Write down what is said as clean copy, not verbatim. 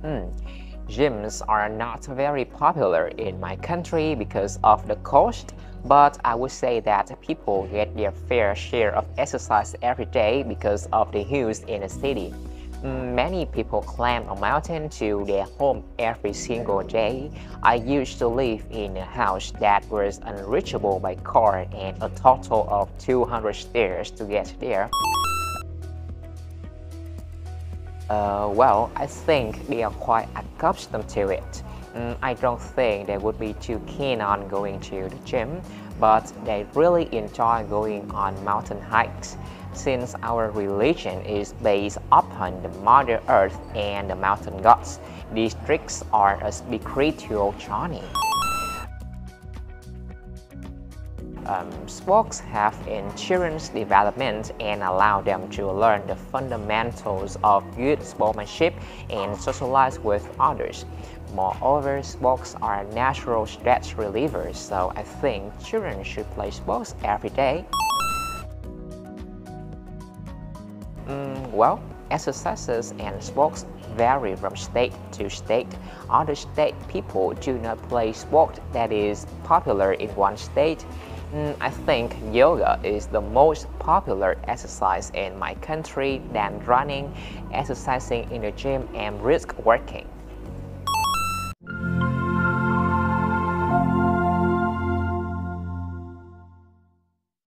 Gyms are not very popular in my country because of the cost, but I would say that people get their fair share of exercise every day because of the hills in the city. Many people climb a mountain to their home every single day. I used to live in a house that was unreachable by car and a total of 200 stairs to get there. Well, I think they are quite accustomed to it. I don't think they would be too keen on going to the gym, but they really enjoy going on mountain hikes. Since our religion is based upon the Mother Earth and the mountain gods, these trips are a spiritual journey. Sports help in children's development and allow them to learn the fundamentals of good sportsmanship and socialize with others. Moreover, sports are natural stress relievers, so I think children should play sports every day. Well, exercises and sports vary from state to state. Other state people do not play sport that is popular in one state. I think yoga is the most popular exercise in my country than running, exercising in the gym, and brisk walking.